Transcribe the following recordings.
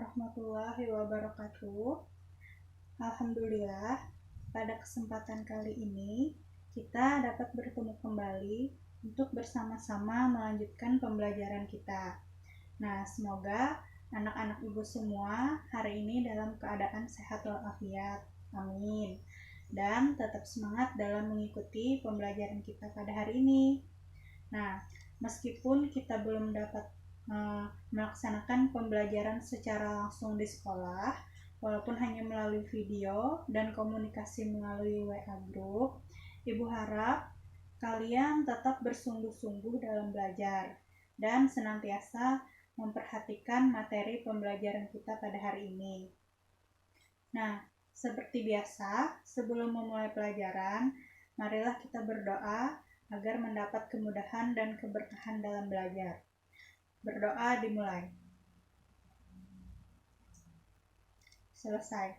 warahmatullahi wabarakatuh. Alhamdulillah, pada kesempatan kali ini kita dapat bertemu kembali untuk bersama-sama melanjutkan pembelajaran kita. Nah, semoga anak-anak ibu semua hari ini dalam keadaan sehat walafiat. Amin. Dan tetap semangat dalam mengikuti pembelajaran kita pada hari ini. Nah, meskipun kita belum dapat melaksanakan pembelajaran secara langsung di sekolah, walaupun hanya melalui video dan komunikasi melalui WA group, Ibu harap kalian tetap bersungguh-sungguh dalam belajar dan senantiasa memperhatikan materi pembelajaran kita pada hari ini. Nah, seperti biasa, sebelum memulai pelajaran, marilah kita berdoa agar mendapat kemudahan dan keberkahan dalam belajar. Berdoa dimulai. Selesai.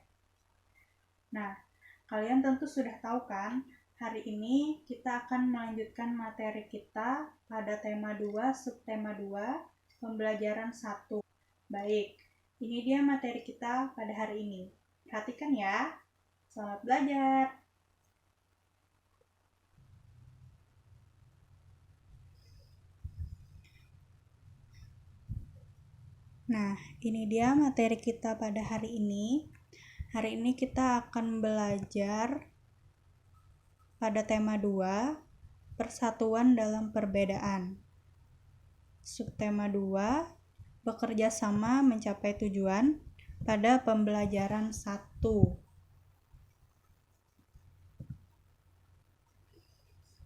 Nah, kalian tentu sudah tahu kan, hari ini kita akan melanjutkan materi kita pada tema 2, subtema 2, pembelajaran 1. Baik, ini dia materi kita pada hari ini. Perhatikan ya. Selamat belajar. Nah, ini dia materi kita pada hari ini. Hari ini kita akan belajar pada tema 2, persatuan dalam perbedaan. Subtema 2, bekerja sama mencapai tujuan pada pembelajaran 1.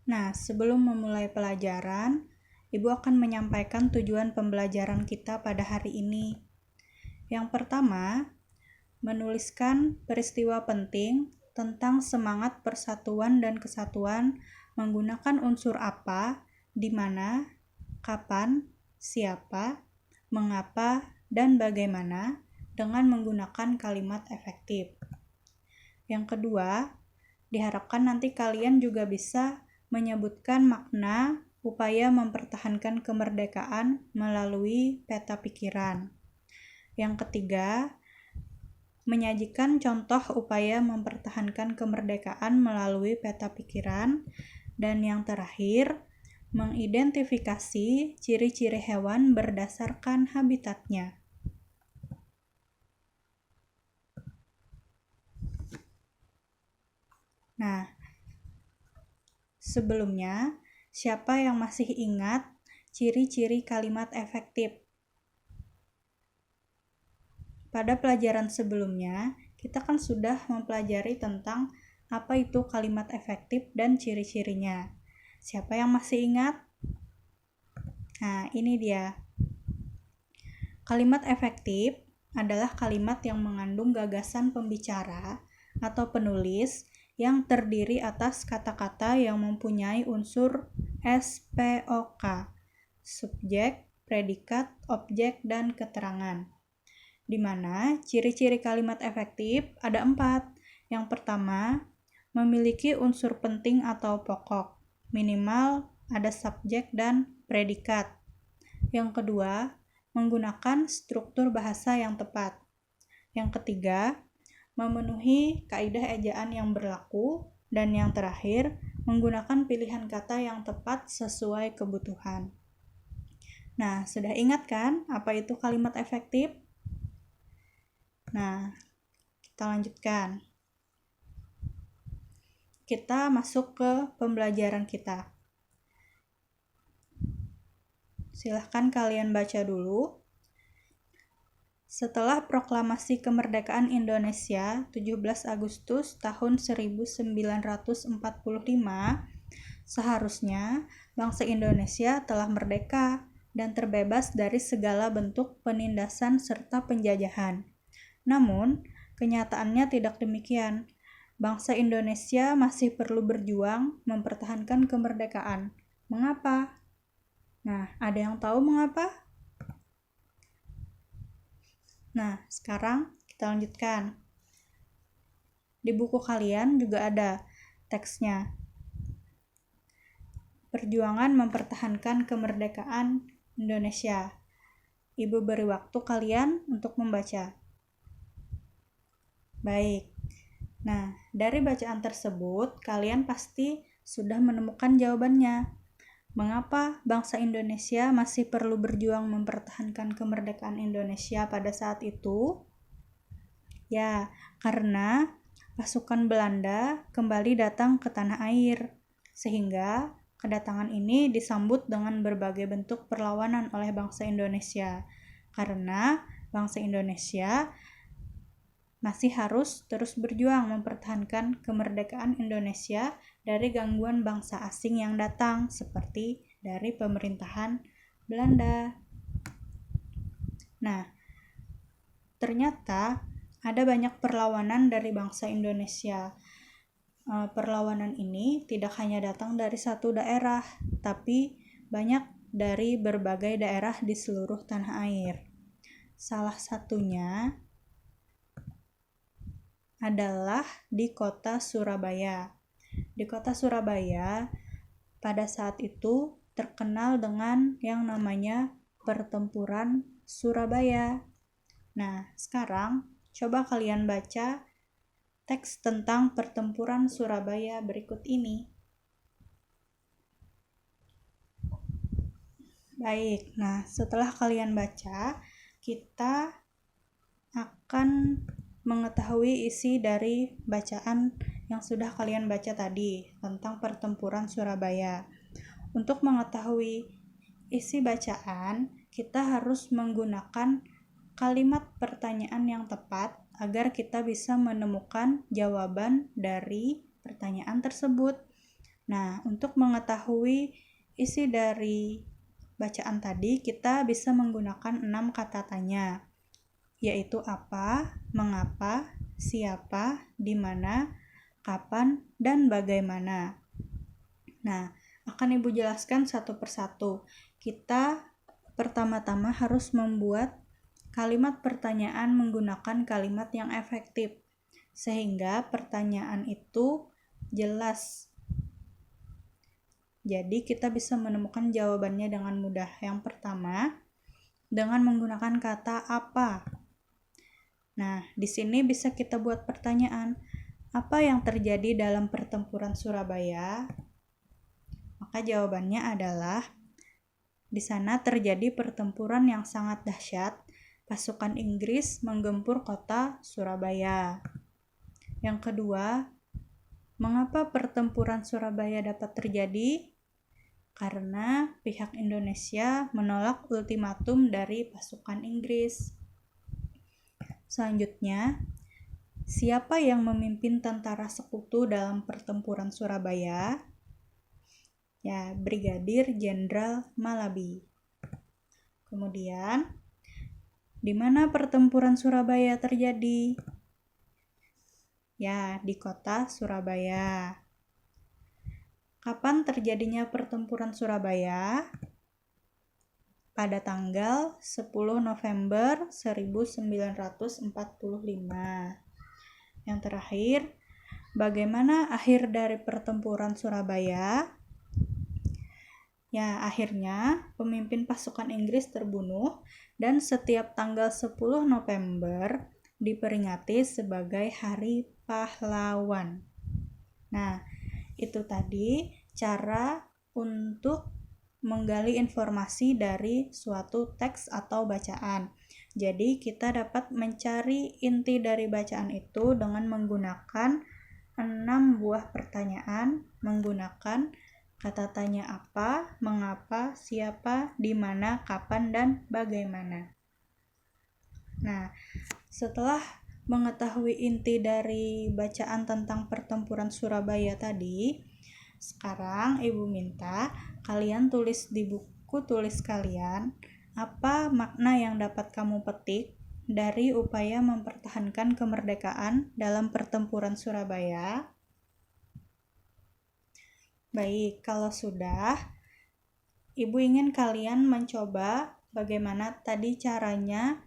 Nah, sebelum memulai pelajaran, Ibu akan menyampaikan tujuan pembelajaran kita pada hari ini. Yang pertama, menuliskan peristiwa penting tentang semangat persatuan dan kesatuan menggunakan unsur apa, di mana, kapan, siapa, mengapa, dan bagaimana dengan menggunakan kalimat efektif. Yang kedua, diharapkan nanti kalian juga bisa menyebutkan makna upaya mempertahankan kemerdekaan melalui peta pikiran. Yang ketiga, menyajikan contoh upaya mempertahankan kemerdekaan melalui peta pikiran. Dan yang terakhir, mengidentifikasi ciri-ciri hewan berdasarkan habitatnya. Nah, sebelumnya, siapa yang masih ingat ciri-ciri kalimat efektif? Pada pelajaran sebelumnya, kita kan sudah mempelajari tentang apa itu kalimat efektif dan ciri-cirinya. Siapa yang masih ingat? Nah, ini dia. Kalimat efektif adalah kalimat yang mengandung gagasan pembicara atau penulis yang terdiri atas kata-kata yang mempunyai unsur SPOK, subjek, predikat, objek, dan keterangan. Di mana ciri-ciri kalimat efektif ada 4. Yang pertama, memiliki unsur penting atau pokok, minimal ada subjek dan predikat. Yang kedua, menggunakan struktur bahasa yang tepat. Yang ketiga, memenuhi kaidah ejaan yang berlaku. Dan yang terakhir, menggunakan pilihan kata yang tepat sesuai kebutuhan. Nah, sudah ingat kan apa itu kalimat efektif? Nah, kita lanjutkan. Kita masuk ke pembelajaran kita. Silahkan kalian baca dulu. Setelah proklamasi kemerdekaan Indonesia 17 Agustus tahun 1945, seharusnya bangsa Indonesia telah merdeka dan terbebas dari segala bentuk penindasan serta penjajahan. Namun, kenyataannya tidak demikian. Bangsa Indonesia masih perlu berjuang mempertahankan kemerdekaan. Mengapa? Nah, ada yang tahu mengapa? Nah, sekarang kita lanjutkan. Di buku kalian juga ada teksnya. Perjuangan mempertahankan kemerdekaan Indonesia. Ibu beri waktu kalian untuk membaca. Baik. Nah, dari bacaan tersebut, kalian pasti sudah menemukan jawabannya. Mengapa bangsa Indonesia masih perlu berjuang mempertahankan kemerdekaan Indonesia pada saat itu? Ya, karena pasukan Belanda kembali datang ke tanah air, sehingga kedatangan ini disambut dengan berbagai bentuk perlawanan oleh bangsa Indonesia. Karena bangsa Indonesia masih harus terus berjuang mempertahankan kemerdekaan Indonesia dari gangguan bangsa asing yang datang, seperti dari pemerintahan Belanda. Nah, ternyata ada banyak perlawanan dari bangsa Indonesia. Perlawanan ini tidak hanya datang dari satu daerah, tapi banyak dari berbagai daerah di seluruh tanah air. Salah satunya adalah di kota Surabaya. Di kota Surabaya, pada saat itu terkenal dengan yang namanya Pertempuran Surabaya. Nah, sekarang coba kalian baca teks tentang Pertempuran Surabaya berikut ini. Baik, nah setelah kalian baca, kita akan mengetahui isi dari bacaan yang sudah kalian baca tadi tentang Pertempuran Surabaya. Untuk mengetahui isi bacaan, kita harus menggunakan kalimat pertanyaan yang tepat agar kita bisa menemukan jawaban dari pertanyaan tersebut. Nah, untuk mengetahui isi dari bacaan tadi, kita bisa menggunakan 6 kata tanya, yaitu apa, mengapa, siapa, di mana, kapan, dan bagaimana. Nah, akan Ibu jelaskan satu persatu. Kita pertama-tama harus membuat kalimat pertanyaan menggunakan kalimat yang efektif, sehingga pertanyaan itu jelas. Jadi kita bisa menemukan jawabannya dengan mudah. Yang pertama, dengan menggunakan kata apa. Nah, di sini bisa kita buat pertanyaan, apa yang terjadi dalam Pertempuran Surabaya? Maka jawabannya adalah, di sana terjadi pertempuran yang sangat dahsyat. Pasukan Inggris menggempur kota Surabaya. Yang kedua, mengapa pertempuran Surabaya dapat terjadi? Karena pihak Indonesia menolak ultimatum dari pasukan Inggris. Selanjutnya, siapa yang memimpin tentara sekutu dalam pertempuran Surabaya? Ya, Brigadir Jenderal Malabi. Kemudian, di mana pertempuran Surabaya terjadi? Ya, di kota Surabaya. Kapan terjadinya pertempuran Surabaya? Pada tanggal 10 November 1945. Yang terakhir, bagaimana akhir dari pertempuran Surabaya? Ya, akhirnya pemimpin pasukan Inggris terbunuh dan setiap tanggal 10 November diperingati sebagai Hari Pahlawan. Nah, itu tadi cara untuk menggali informasi dari suatu teks atau bacaan. Jadi kita dapat mencari inti dari bacaan itu dengan menggunakan 6 buah pertanyaan, menggunakan kata tanya apa, mengapa, siapa, di mana, kapan, dan bagaimana. Nah, setelah mengetahui inti dari bacaan tentang Pertempuran Surabaya tadi, sekarang Ibu minta kalian tulis di buku tulis kalian apa makna yang dapat kamu petik dari upaya mempertahankan kemerdekaan dalam Pertempuran Surabaya. Baik, kalau sudah, Ibu ingin kalian mencoba bagaimana tadi caranya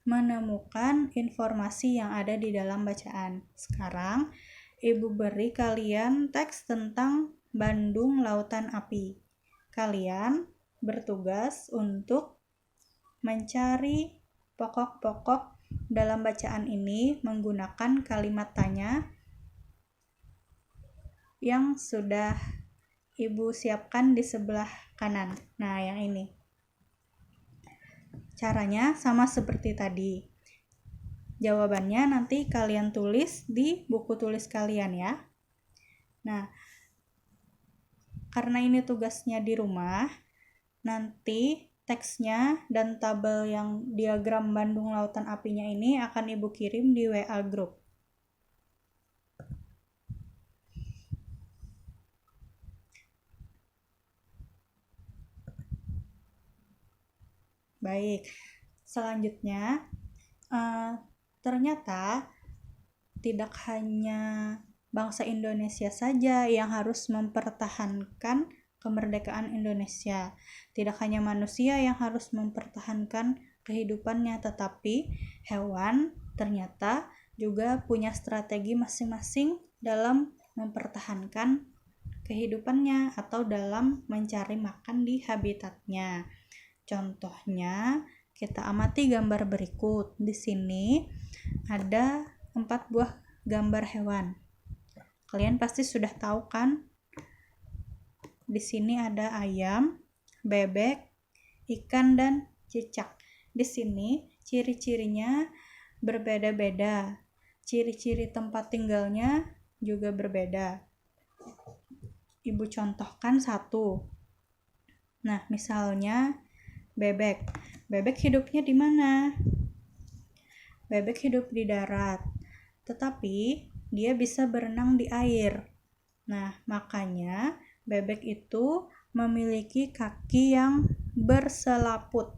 menemukan informasi yang ada di dalam bacaan. Sekarang, Ibu beri kalian teks tentang Bandung Lautan Api. Kalian bertugas untuk mencari pokok-pokok dalam bacaan ini menggunakan kalimat tanya yang sudah Ibu siapkan di sebelah kanan. Nah, yang ini. Caranya sama seperti tadi. Jawabannya nanti kalian tulis di buku tulis kalian ya. Nah, karena ini tugasnya di rumah, nanti teksnya dan tabel yang diagram Bandung Lautan Apinya ini akan Ibu kirim di WA Group. Baik, selanjutnya ternyata tidak hanya bangsa Indonesia saja yang harus mempertahankan kemerdekaan Indonesia. Tidak hanya manusia yang harus mempertahankan kehidupannya, tetapi hewan ternyata juga punya strategi masing-masing dalam mempertahankan kehidupannya atau dalam mencari makan di habitatnya. Contohnya, kita amati gambar berikut. Di sini ada 4 buah gambar hewan. Kalian pasti sudah tahu kan? Di sini ada ayam, bebek, ikan, dan cicak. Di sini ciri-cirinya berbeda-beda. Ciri-ciri tempat tinggalnya juga berbeda. Ibu contohkan satu. Nah, misalnya bebek. Bebek hidupnya di mana? Bebek hidup di darat, tetapi dia bisa berenang di air. Nah, makanya bebek itu memiliki kaki yang berselaput.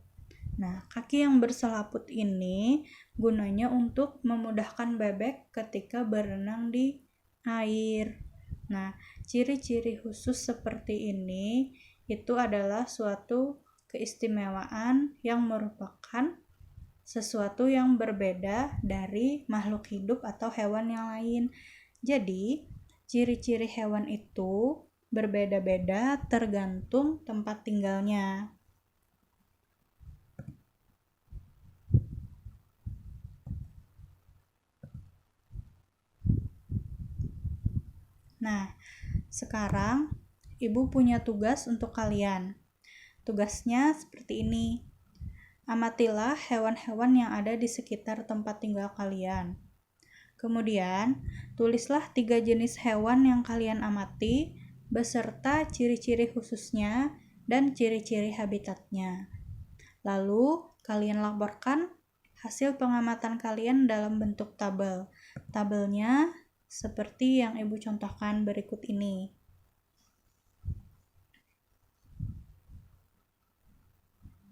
Nah, kaki yang berselaput ini gunanya untuk memudahkan bebek ketika berenang di air. Nah, ciri-ciri khusus seperti ini itu adalah suatu keistimewaan yang merupakan sesuatu yang berbeda dari makhluk hidup atau hewan yang lain. Jadi, ciri-ciri hewan itu berbeda-beda tergantung tempat tinggalnya. Nah, sekarang Ibu punya tugas untuk kalian. Tugasnya seperti ini. Amatilah hewan-hewan yang ada di sekitar tempat tinggal kalian. Kemudian, tulislah 3 jenis hewan yang kalian amati beserta ciri-ciri khususnya dan ciri-ciri habitatnya. Lalu, kalian laporkan hasil pengamatan kalian dalam bentuk tabel. Tabelnya seperti yang Ibu contohkan berikut ini.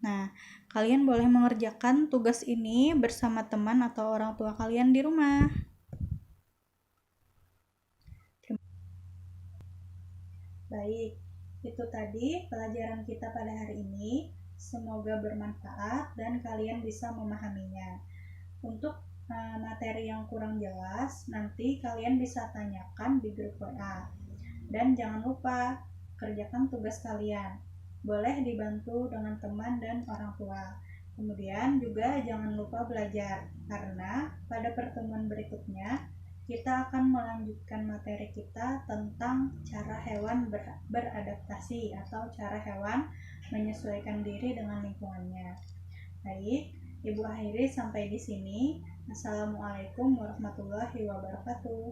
Nah, kalian boleh mengerjakan tugas ini bersama teman atau orang tua kalian di rumah. Baik, itu tadi pelajaran kita pada hari ini. Semoga bermanfaat dan kalian bisa memahaminya. Untuk materi yang kurang jelas, nanti kalian bisa tanyakan di grup WA. Dan jangan lupa kerjakan tugas kalian. Boleh dibantu dengan teman dan orang tua. Kemudian juga jangan lupa belajar, karena pada pertemuan berikutnya kita akan melanjutkan materi kita tentang cara hewan beradaptasi atau cara hewan menyesuaikan diri dengan lingkungannya. Baik, Ibu akhiri sampai di sini. Assalamualaikum warahmatullahi wabarakatuh.